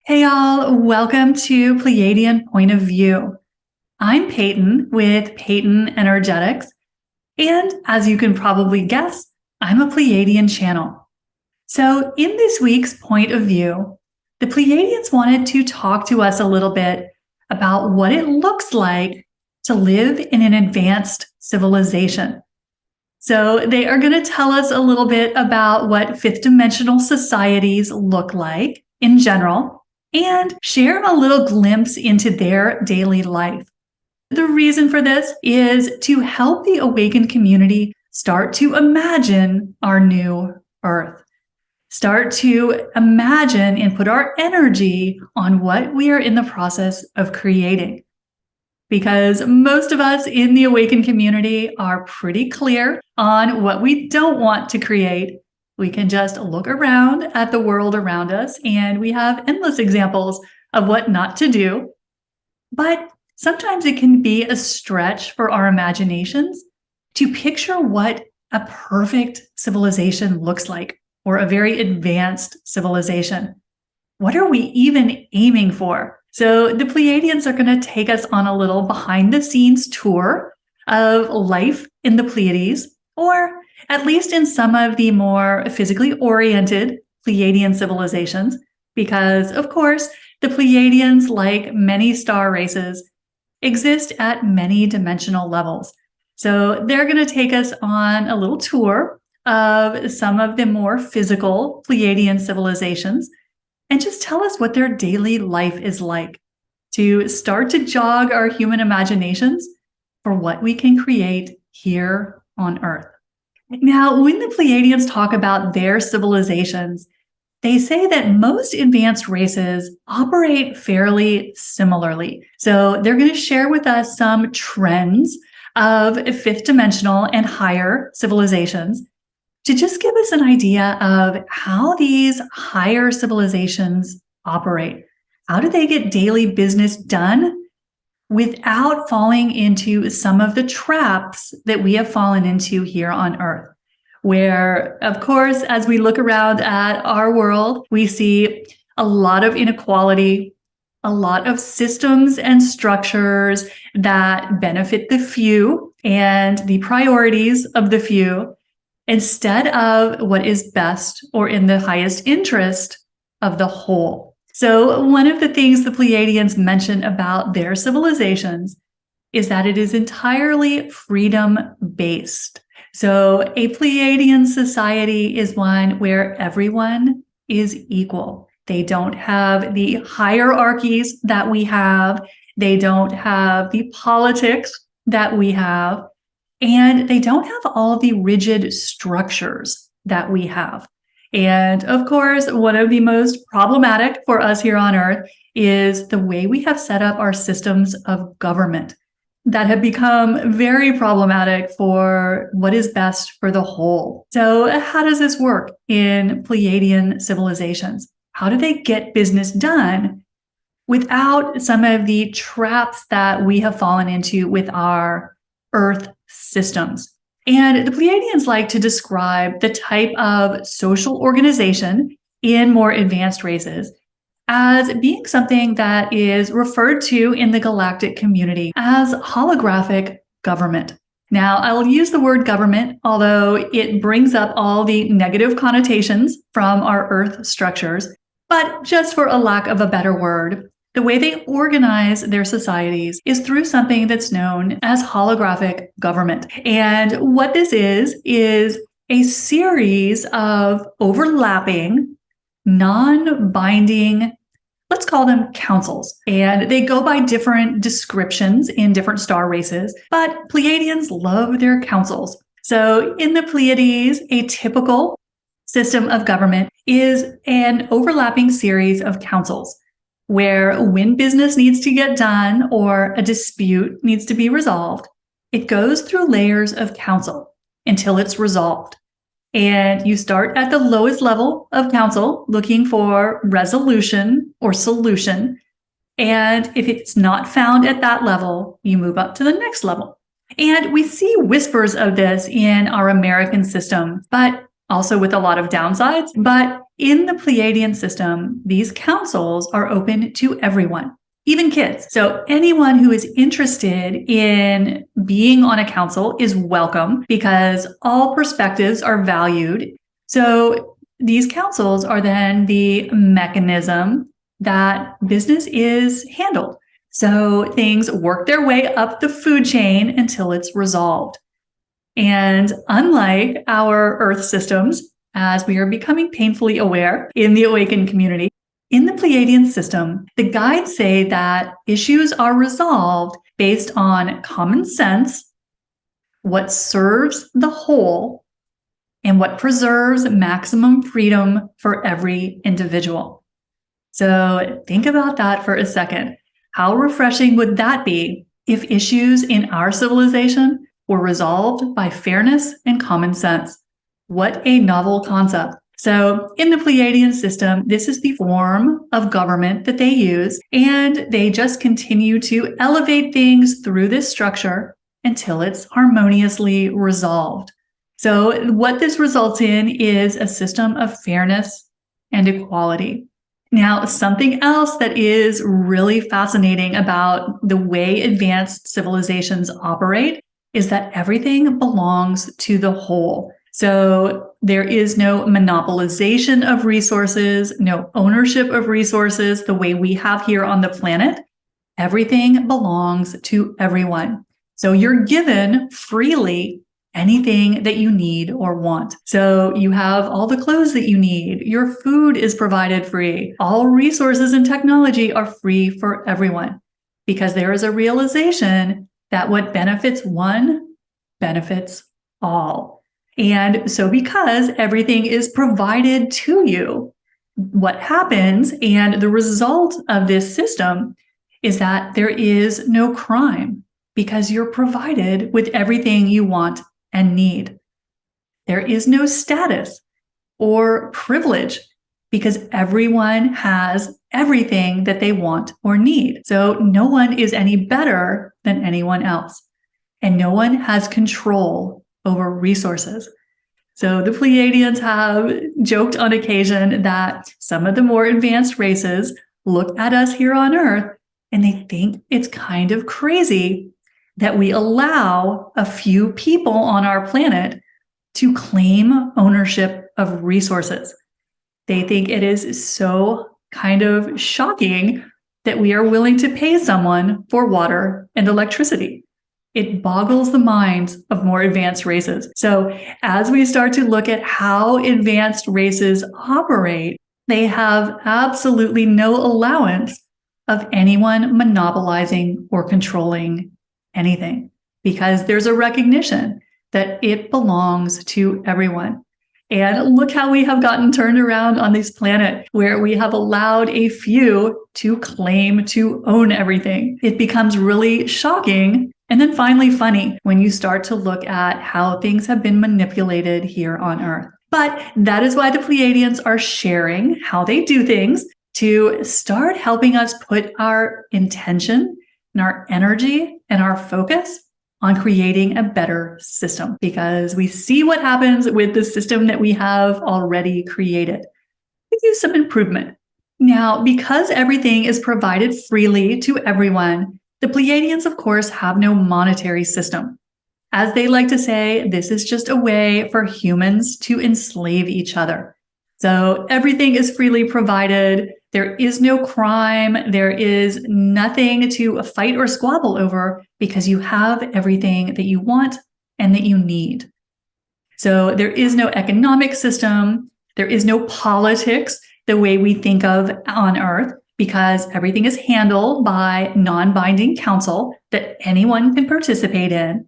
Hey y'all, welcome to Pleiadian Point of View. I'm Peyton with Peyton Energetics, and as you can probably guess, I'm a Pleiadian channel. So in this week's Point of View, the Pleiadians wanted to talk to us a little bit about what it looks like to live in an advanced civilization. So they are going to tell us a little bit about what fifth dimensional societies look like in general, and share a little glimpse into their daily life. The reason for this is to help the awakened community start to imagine our new Earth. Start to imagine and put our energy on what we are in the process of creating. Because most of us in the awakened community are pretty clear on what we don't want to create. We can just look around at the world around us, and we have endless examples of what not to do. But sometimes it can be a stretch for our imaginations to picture what a perfect civilization looks like, or a very advanced civilization. What are we even aiming for? So the Pleiadians are going to take us on a little behind-the-scenes tour of life in the Pleiades, or at least in some of the more physically oriented Pleiadian civilizations, because, of course, the Pleiadians, like many star races, exist at many dimensional levels. So they're going to take us on a little tour of some of the more physical Pleiadian civilizations, and just tell us what their daily life is like, to start to jog our human imaginations for what we can create here on Earth. Now, when the Pleiadians talk about their civilizations, they say that most advanced races operate fairly similarly. So they're going to share with us some trends of fifth dimensional and higher civilizations, to just give us an idea of how these higher civilizations operate. How do they get daily business done without falling into some of the traps that we have fallen into here on Earth? Where, of course, as we look around at our world, we see a lot of inequality, a lot of systems and structures that benefit the few and the priorities of the few, instead of what is best or in the highest interest of the whole. So one of the things the Pleiadians mention about their civilizations is that it is entirely freedom-based. So a Pleiadian society is one where everyone is equal. They don't have the hierarchies that we have. They don't have the politics that we have. And they don't have all the rigid structures that we have. And of course, one of the most problematic for us here on Earth is the way we have set up our systems of government that have become very problematic for what is best for the whole. So how does this work in Pleiadian civilizations? How do they get business done without some of the traps that we have fallen into with our Earth systems? And the Pleiadians like to describe the type of social organization in more advanced races as being something that is referred to in the galactic community as holographic government. Now, I will use the word government, although it brings up all the negative connotations from our Earth structures, but just for a lack of a better word, the way they organize their societies is through something that's known as holographic government. And what this is a series of overlapping, non-binding, let's call them councils. And they go by different descriptions in different star races, but Pleiadians love their councils. So in the Pleiades, a typical system of government is an overlapping series of councils, where when business needs to get done or a dispute needs to be resolved, it goes through layers of council until it's resolved. And you start at the lowest level of council looking for resolution or solution. And if it's not found at that level, you move up to the next level. And we see whispers of this in our American system, but also with a lot of downsides. But In the Pleiadian system, these councils are open to everyone, even kids. So anyone who is interested in being on a council is welcome because all perspectives are valued. So these councils are then the mechanism that business is handled. So things work their way up the food chain until it's resolved. And unlike our Earth systems, as we are becoming painfully aware in the awakened community, in the Pleiadian system, the guides say that issues are resolved based on common sense, what serves the whole, and what preserves maximum freedom for every individual. So think about that for a second. How refreshing would that be if issues in our civilization were resolved by fairness and common sense? What a novel concept. So in the Pleiadian system, this is the form of government that they use, and they just continue to elevate things through this structure until it's harmoniously resolved. So what this results in is a system of fairness and equality. Now, something else that is really fascinating about the way advanced civilizations operate is that everything belongs to the whole. So there is no monopolization of resources, no ownership of resources the way we have here on the planet. Everything belongs to everyone. So you're given freely anything that you need or want. So you have all the clothes that you need. Your food is provided free. All resources and technology are free for everyone because there is a realization that what benefits one benefits all. And so because everything is provided to you, what happens and the result of this system is that there is no crime because you're provided with everything you want and need. There is no status or privilege because everyone has everything that they want or need. So no one is any better than anyone else, and no one has control over resources. So the Pleiadians have joked on occasion that some of the more advanced races look at us here on Earth and they think it's kind of crazy that we allow a few people on our planet to claim ownership of resources. They think it is so kind of shocking that we are willing to pay someone for water and electricity. It boggles the minds of more advanced races. So as we start to look at how advanced races operate, they have absolutely no allowance of anyone monopolizing or controlling anything because there's a recognition that it belongs to everyone. And look how we have gotten turned around on this planet where we have allowed a few to claim to own everything. It becomes really shocking and then finally funny when you start to look at how things have been manipulated here on Earth. But that is why the Pleiadians are sharing how they do things to start helping us put our intention and our energy and our focus on creating a better system because we see what happens with the system that we have already created. We do some improvement. Now, because everything is provided freely to everyone, the Pleiadians, of course, have no monetary system. As they like to say, this is just a way for humans to enslave each other. So everything is freely provided. There is no crime. There is nothing to fight or squabble over because you have everything that you want and that you need. So there is no economic system. There is no politics the way we think of on Earth because everything is handled by non-binding council that anyone can participate in.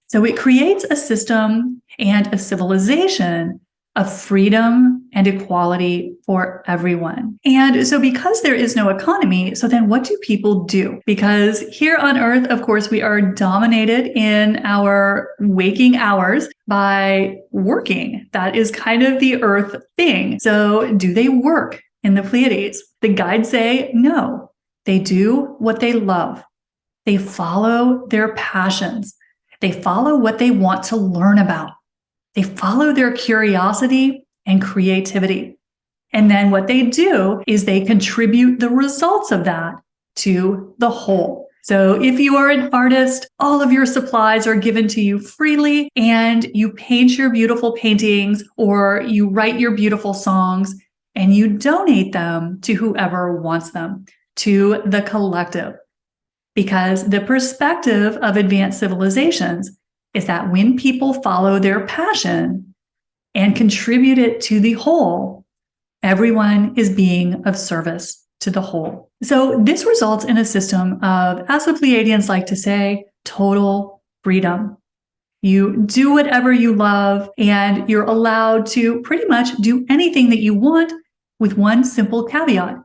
So it creates a system and a civilization of freedom and equality for everyone. And so because there is no economy, so then what do people do? Because here on Earth, of course, we are dominated in our waking hours by working. That is kind of the Earth thing. So do they work in the Pleiades? The guides say no. They do what they love. They follow their passions. They follow what they want to learn about. They follow their curiosity and creativity. And then what they do is they contribute the results of that to the whole. So if you are an artist, all of your supplies are given to you freely, and you paint your beautiful paintings or you write your beautiful songs and you donate them to whoever wants them, to the collective. Because the perspective of advanced civilizations is that when people follow their passion and contribute it to the whole, everyone is being of service to the whole. So this results in a system of, as the Pleiadians like to say, total freedom. You do whatever you love, and you're allowed to pretty much do anything that you want, with one simple caveat.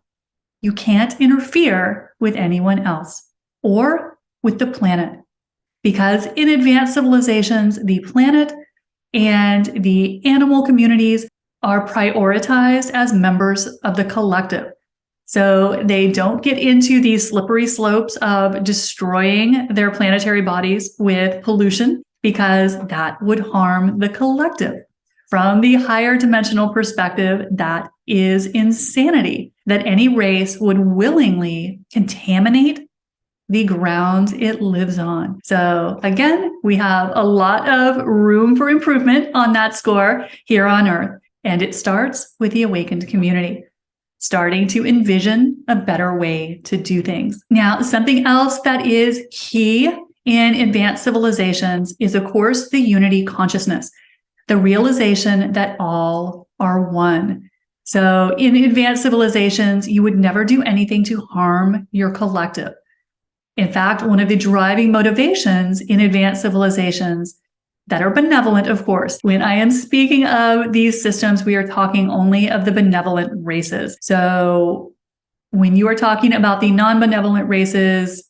You can't interfere with anyone else or with the planet. Because in advanced civilizations, the planet and the animal communities are prioritized as members of the collective. So they don't get into these slippery slopes of destroying their planetary bodies with pollution, because that would harm the collective. From the higher dimensional perspective, that is insanity, that any race would willingly contaminate the ground it lives on. So again, we have a lot of room for improvement on that score here on Earth. And it starts with the awakened community, starting to envision a better way to do things. Now, something else that is key in advanced civilizations is, of course, the unity consciousness, the realization that all are one. So in advanced civilizations, you would never do anything to harm your collective. In fact, one of the driving motivations in advanced civilizations that are benevolent, of course. When I am speaking of these systems, we are talking only of the benevolent races. So when you are talking about the non-benevolent races,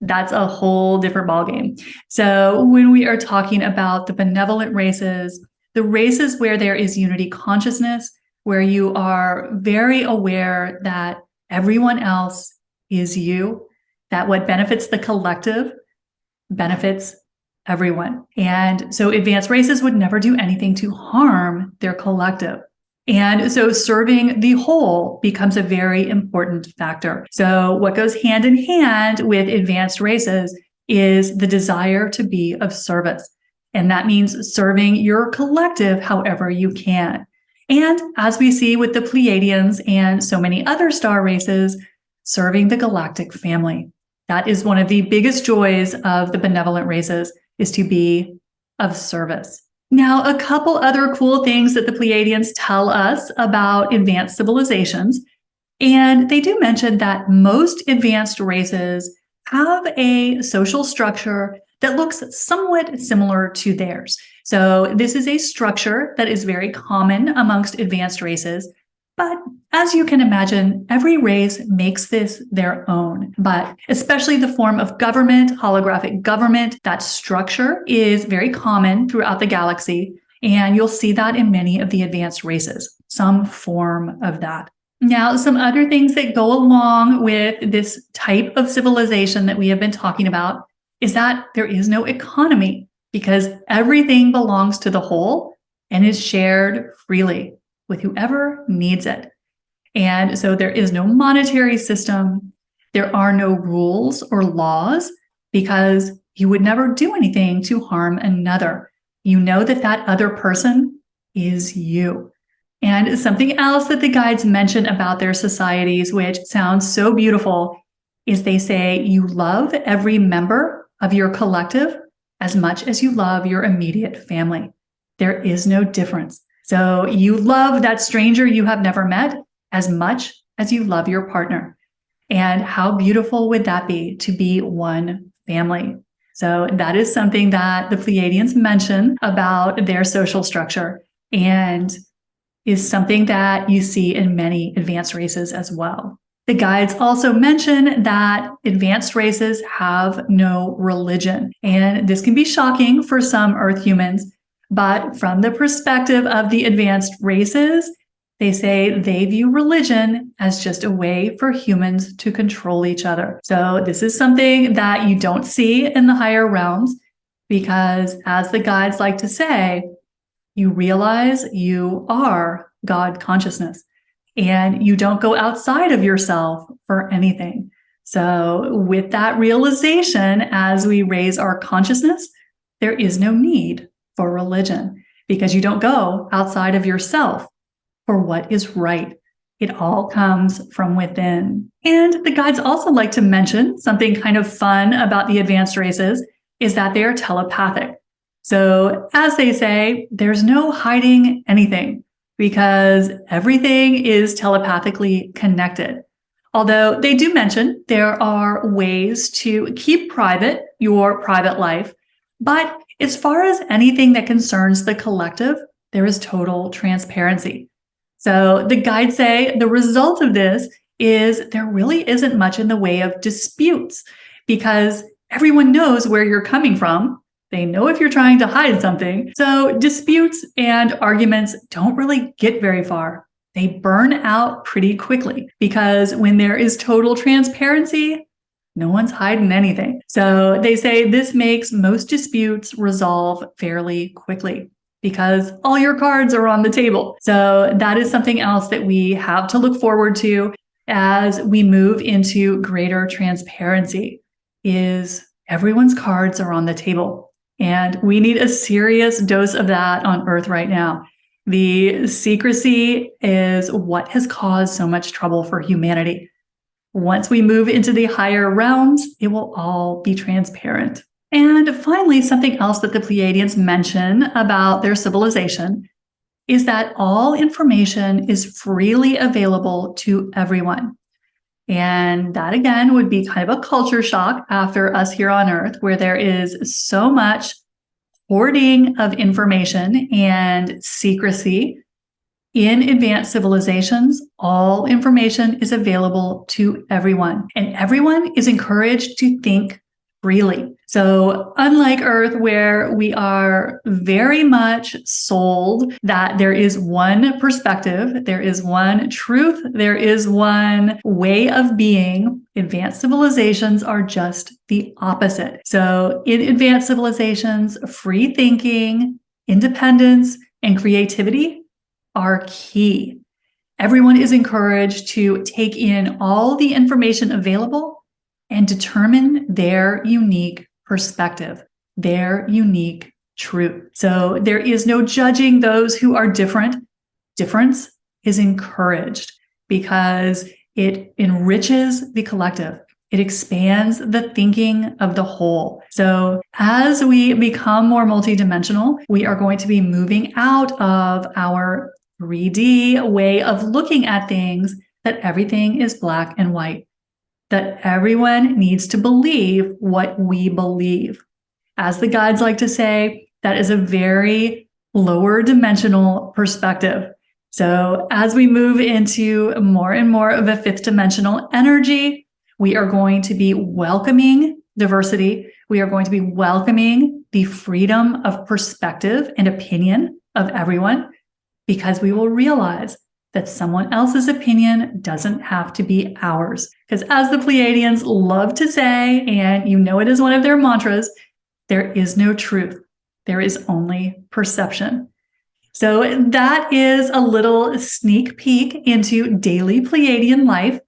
that's a whole different ballgame. So when we are talking about the benevolent races, the races where there is unity consciousness, where you are very aware that everyone else is you, that what benefits the collective benefits everyone. And so advanced races would never do anything to harm their collective. And so serving the whole becomes a very important factor. So what goes hand in hand with advanced races is the desire to be of service. And that means serving your collective however you can. And as we see with the Pleiadians and so many other star races, serving the galactic family. That is one of the biggest joys of the benevolent races, is to be of service. Now, a couple other cool things that the Pleiadians tell us about advanced civilizations, and they do mention that most advanced races have a social structure that looks somewhat similar to theirs. So this is a structure that is very common amongst advanced races. But as you can imagine, every race makes this their own. But especially the form of government, holographic government, that structure is very common throughout the galaxy. And you'll see that in many of the advanced races, some form of that. Now, some other things that go along with this type of civilization that we have been talking about is that there is no economy, because everything belongs to the whole and is shared freely with whoever needs it. And so there is no monetary system. There are no rules or laws, because you would never do anything to harm another. You know that that other person is you. And something else that the guides mention about their societies, which sounds so beautiful, is they say you love every member of your collective as much as you love your immediate family. There is no difference. So you love that stranger you have never met as much as you love your partner. And how beautiful would that be, to be one family? So that is something that the Pleiadians mention about their social structure, and is something that you see in many advanced races as well. The guides also mention that advanced races have no religion. And this can be shocking for some Earth humans, but from the perspective of the advanced races, they say they view religion as just a way for humans to control each other. So this is something that you don't see in the higher realms, because as the guides like to say, you realize you are God consciousness. and you don't go outside of yourself for anything. So with that realization, as we raise our consciousness, there is no need for religion because you don't go outside of yourself for what is right. It all comes from within. And the guides also like to mention something kind of fun about the advanced races is that they are telepathic. So as they say, there's no hiding anything because everything is telepathically connected. Although they do mention there are ways to keep private your private life, but as far as anything that concerns the collective, there is total transparency. So the guides say the result of this is there really isn't much in the way of disputes because everyone knows where you're coming from. They know if you're trying to hide something. So disputes and arguments don't really get very far. They burn out pretty quickly because when there is total transparency, no one's hiding anything. So they say this makes most disputes resolve fairly quickly because all your cards are on the table. So that is something else that we have to look forward to as we move into greater transparency is everyone's cards are on the table. And we need a serious dose of that on Earth right now. The secrecy is what has caused so much trouble for humanity. Once we move into the higher realms, it will all be transparent. And finally, something else that the Pleiadians mention about their civilization is that all information is freely available to everyone. And that again would be kind of a culture shock after us here on Earth, where there is so much hoarding of information and secrecy. In advanced civilizations, all information is available to everyone, and everyone is encouraged to think freely. So unlike Earth, where we are very much sold that there is one perspective, there is one truth, there is one way of being, advanced civilizations are just the opposite. So in advanced civilizations, free thinking, independence, and creativity are key. Everyone is encouraged to take in all the information available and determine their unique perspective, their unique truth. So there is no judging those who are different. Difference is encouraged because it enriches the collective. It expands the thinking of the whole. So as we become more multidimensional, we are going to be moving out of our 3D way of looking at things, that everything is black and white, that everyone needs to believe what we believe. As the guides like to say, that is a very lower dimensional perspective. So as we move into more and more of a fifth dimensional energy, we are going to be welcoming diversity. We are going to be welcoming the freedom of perspective and opinion of everyone, because we will realize that someone else's opinion doesn't have to be ours. Because as the Pleiadians love to say, and you know it is one of their mantras, there is no truth. There is only perception. So that is a little sneak peek into daily Pleiadian life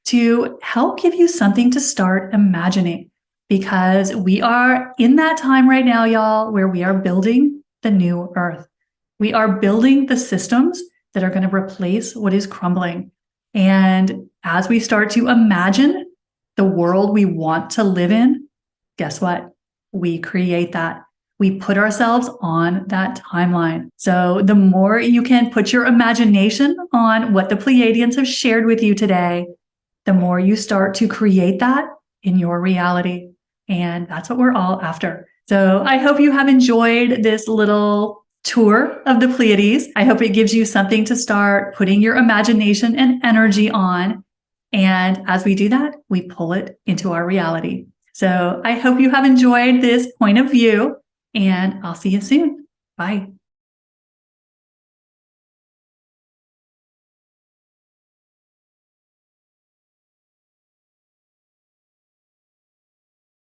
to help give you something to start imagining. Because we are in that time right now, y'all, where we are building the new Earth. We are building the systems that are going to replace what is crumbling. And as we start to imagine the world we want to live in, guess what? We create that. We put ourselves on that timeline. So the more you can put your imagination on what the Pleiadians have shared with you today, the more you start to create that in your reality. And that's what we're all after. So I hope you have enjoyed this little tour of the Pleiades. I hope it gives you something to start putting your imagination and energy on. And as we do that, we pull it into our reality. So I hope you have enjoyed this point of view, and I'll see you soon. Bye.